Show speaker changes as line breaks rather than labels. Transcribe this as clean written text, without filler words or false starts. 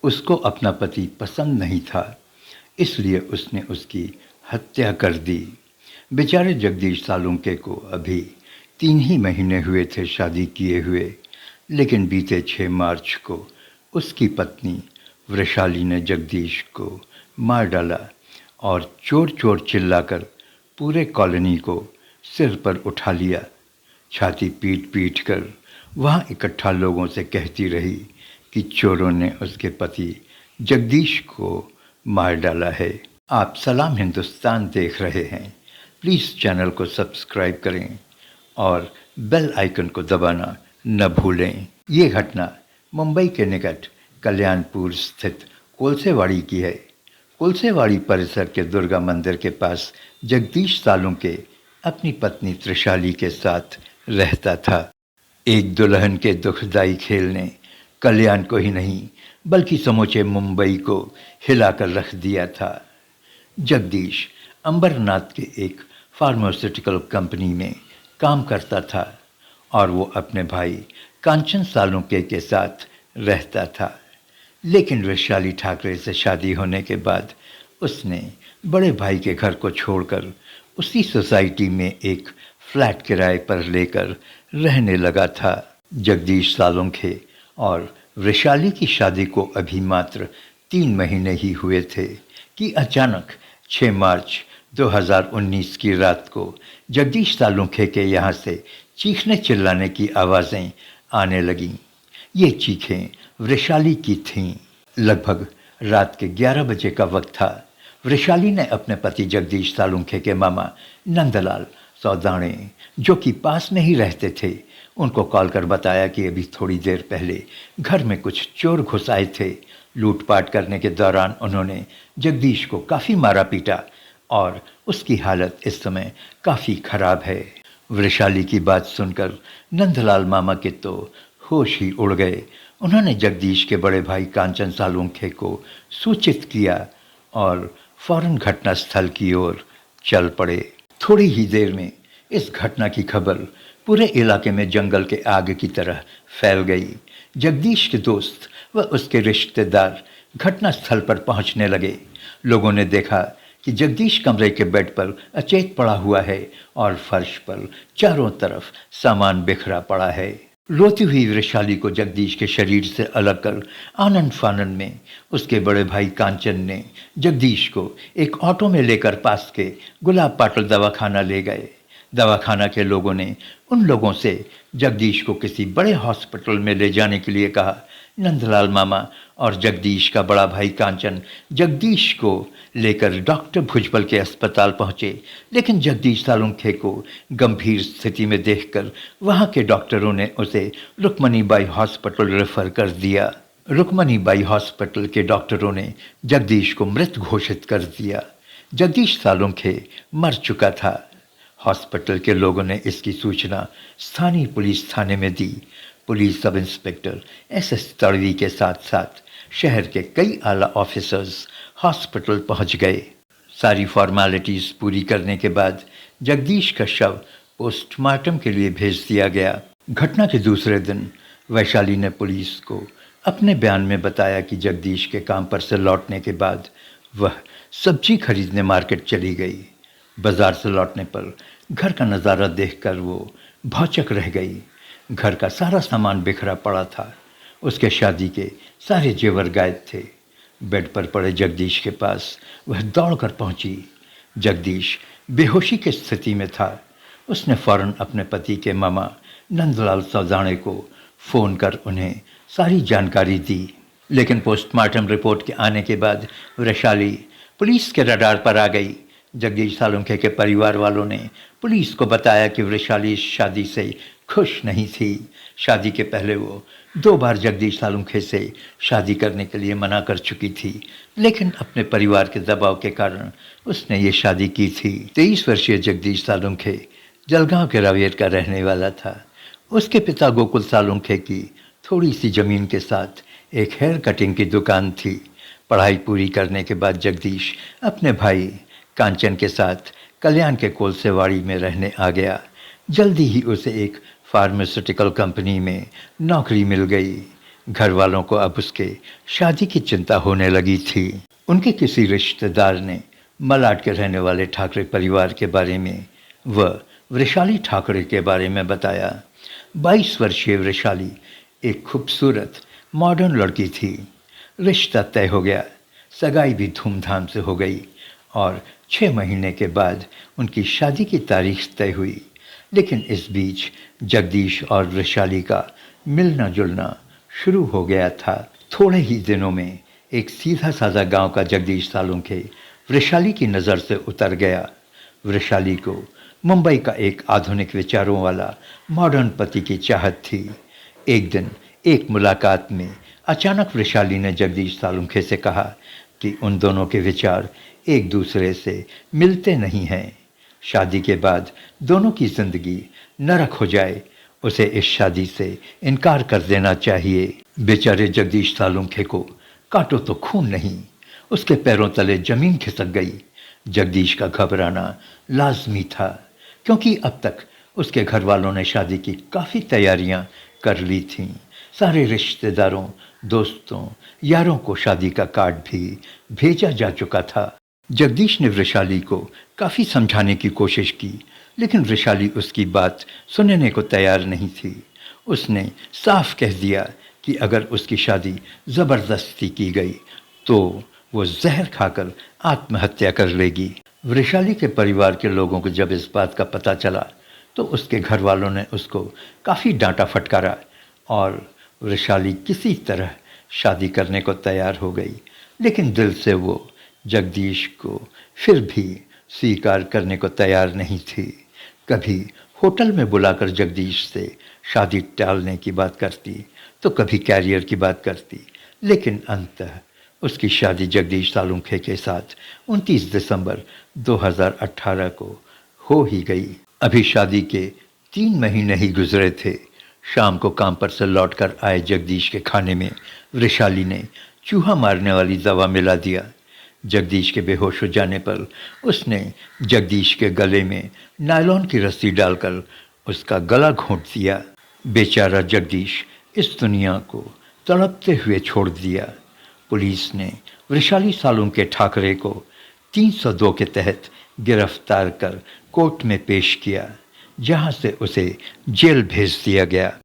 उसको अपना पति पसंद नहीं था, इसलिए उसने उसकी हत्या कर दी। बेचारे जगदीश सालुंके को अभी 3 ही महीने हुए थे शादी किए हुए, लेकिन बीते 6 मार्च को उसकी पत्नी वृषाली ने जगदीश को मार डाला और चोर-चोर चिल्लाकर पूरे कॉलोनी को सिर पर उठा लिया। छाती पीट-पीट कर वहाँ इकट्ठा लोगों से कहती रही कि चोरों ने उसके पति जगदीश को मार डाला है। आप सलाम हिंदुस्तान देख रहे हैं। प्लीज़ चैनल को सब्सक्राइब करें और बेल आइकन को दबाना न भूलें। ये घटना मुंबई के निकट कल्याणपुर स्थित कोलसेवाड़ी की है। कोलसेवाड़ी परिसर के दुर्गा मंदिर के पास जगदीश सालुंके अपनी पत्नी त्रिशाली के साथ रहता था। एक दुल्हन के दुखदाई खेल ने कल्याण को ही नहीं बल्कि समूचे मुंबई को हिलाकर रख दिया था। जगदीश अंबरनाथ के एक फार्मास्यूटिकल कंपनी में काम करता था और वो अपने भाई कांचन सालुंके के साथ रहता था। लेकिन वैशाली ठाकरे से शादी होने के बाद उसने बड़े भाई के घर को छोड़कर उसी सोसाइटी में एक फ्लैट किराए पर लेकर रहने लगा था। जगदीश सालुंखे और वैशाली की शादी को अभी मात्र 3 महीने ही हुए थे कि अचानक 6 मार्च 2019 की रात को जगदीश सालुंखे के यहाँ से चीखने चिल्लाने की आवाज़ें आने लगीं। ये चीखें वृषाली की थीं। लगभग रात के 11 बजे का वक्त था। वृषाली ने अपने पति जगदीश सालुंखे के मामा नंदलाल सौदाणे, जो कि पास में ही रहते थे, उनको कॉल कर बताया कि अभी थोड़ी देर पहले घर में कुछ चोर घुस आए थे। लूटपाट करने के दौरान उन्होंने जगदीश को काफ़ी मारा पीटा और उसकी हालत इस समय काफ़ी खराब है। वृषाली की बात सुनकर नंदलाल मामा के तो होश ही उड़ गए। उन्होंने जगदीश के बड़े भाई कांचन सालुंखे को सूचित किया और फौरन घटनास्थल की ओर चल पड़े। थोड़ी ही देर में इस घटना की खबर पूरे इलाके में जंगल के आग की तरह फैल गई। जगदीश के दोस्त व उसके रिश्तेदार घटनास्थल पर पहुंचने लगे। लोगों ने देखा कि जगदीश कमरे के बेड पर अचेत पड़ा हुआ है और फर्श पर चारों तरफ सामान बिखरा पड़ा है। रोती हुई वृषाली को जगदीश के शरीर से अलग कर आनन फानन में उसके बड़े भाई कांचन ने जगदीश को एक ऑटो में लेकर पास के गुलाब पाटिल दवाखाना ले गए। दवाखाना के लोगों ने उन लोगों से जगदीश को किसी बड़े हॉस्पिटल में ले जाने के लिए कहा। नंदलाल मामा और जगदीश का बड़ा भाई कांचन जगदीश को लेकर डॉक्टर भुजबल के अस्पताल पहुंचे, लेकिन जगदीश सालुंखे को गंभीर स्थिति में देखकर वहां के डॉक्टरों ने उसे रुक्मणीबाई हॉस्पिटल रेफर कर दिया। रुक्मणीबाई हॉस्पिटल के डॉक्टरों ने जगदीश को मृत घोषित कर दिया। जगदीश सालुंखे मर चुका था। हॉस्पिटल के लोगों ने इसकी सूचना स्थानीय पुलिस थाने में दी। Police sub inspector S Tadvi के साथ साथ शहर के कई आला ऑफिसर्स हॉस्पिटल पहुंच गए। सारी फॉर्मेलिटीज़ पूरी करने के बाद जगदीश का शव पोस्टमार्टम के लिए भेज दिया गया। घटना के दूसरे दिन वैशाली ने पुलिस को अपने बयान में बताया कि जगदीश के काम पर से लौटने के बाद वह सब्जी खरीदने मार्केट चली गई। बाजार से लौटने पर घर का नज़ारा देखकर वो भौचक रह गई। घर का सारा सामान बिखरा पड़ा था। उसके शादी के सारे जेवर गायब थे। बेड पर पड़े जगदीश के पास वह दौड़कर पहुंची। जगदीश बेहोशी की स्थिति में था। उसने फौरन अपने पति के मामा नंदलाल सौदाणे को फ़ोन कर उन्हें सारी जानकारी दी। लेकिन पोस्टमार्टम रिपोर्ट के आने के बाद वैशाली पुलिस के रडार पर आ गई। जगदीश सालुंखे के परिवार वालों ने पुलिस को बताया कि वृषाली इस शादी से खुश नहीं थी। शादी के पहले वो 2 बार जगदीश सालुंखे से शादी करने के लिए मना कर चुकी थी, लेकिन अपने परिवार के दबाव के कारण उसने ये शादी की थी। 23 वर्षीय जगदीश सालुंखे जलगांव के रावेर का रहने वाला था। उसके पिता गोकुल सालुंखे की थोड़ी सी ज़मीन के साथ एक हेयर कटिंग की दुकान थी। पढ़ाई पूरी करने के बाद जगदीश अपने भाई कांचन के साथ कल्याण के कोलसेवाड़ी में रहने आ गया। जल्दी ही उसे एक फार्मास्यूटिकल कंपनी में नौकरी मिल गई। घर वालों को अब उसके शादी की चिंता होने लगी थी। उनके किसी रिश्तेदार ने मलाड के रहने वाले ठाकरे परिवार के बारे में व वृषाली ठाकरे के बारे में बताया। 22 वर्षीय वृषाली एक खूबसूरत मॉडर्न लड़की थी। रिश्ता तय हो गया, सगाई भी धूमधाम से हो गई और 6 महीने के बाद उनकी शादी की तारीख तय हुई। लेकिन इस बीच जगदीश और वृषाली का मिलना जुलना शुरू हो गया था। थोड़े ही दिनों में एक सीधा साधा गांव का जगदीश सालुंखे वृषाली की नज़र से उतर गया। वृषाली को मुंबई का एक आधुनिक विचारों वाला मॉडर्न पति की चाहत थी। एक दिन एक मुलाकात में अचानक वृषाली ने जगदीश सालुंखे से कहा कि उन दोनों के विचार एक दूसरे से मिलते नहीं हैं। शादी के बाद दोनों की जिंदगी नरक हो जाए, उसे इस शादी से इनकार कर देना चाहिए। बेचारे जगदीश सालुंखे को काटो तो खून नहीं, उसके पैरों तले जमीन खिसक गई। जगदीश का घबराना लाजमी था, क्योंकि अब तक उसके घर वालों ने शादी की काफ़ी तैयारियां कर ली थीं। सारे रिश्तेदारों, दोस्तों, यारों को शादी का कार्ड भी भेजा जा चुका था। जगदीश ने वृषाली को काफ़ी समझाने की कोशिश की, लेकिन वृषाली उसकी बात सुनने को तैयार नहीं थी। उसने साफ कह दिया कि अगर उसकी शादी ज़बरदस्ती की गई तो वो जहर खाकर आत्महत्या कर लेगी। वृषाली के परिवार के लोगों को जब इस बात का पता चला तो उसके घर वालों ने उसको काफ़ी डांटा फटकारा और वृषाली किसी तरह शादी करने को तैयार हो गई। लेकिन दिल से वो जगदीश को फिर भी स्वीकार करने को तैयार नहीं थी। कभी होटल में बुलाकर जगदीश से शादी टालने की बात करती तो कभी कैरियर की बात करती, लेकिन अंततः उसकी शादी जगदीश सालुंखे के साथ 29 दिसंबर 2018 को हो ही गई। अभी शादी के 3 महीने ही गुजरे थे। शाम को काम पर से लौटकर आए जगदीश के खाने में वृषाली ने चूहा मारने वाली दवा मिला दिया। जगदीश के बेहोश हो जाने पर उसने जगदीश के गले में नायलॉन की रस्सी डालकर उसका गला घोंट दिया। बेचारा जगदीश इस दुनिया को तड़पते हुए छोड़ दिया। पुलिस ने वृषाली सालुंखे ठाकरे को 302 के तहत गिरफ्तार कर कोर्ट में पेश किया, जहां से उसे जेल भेज दिया गया।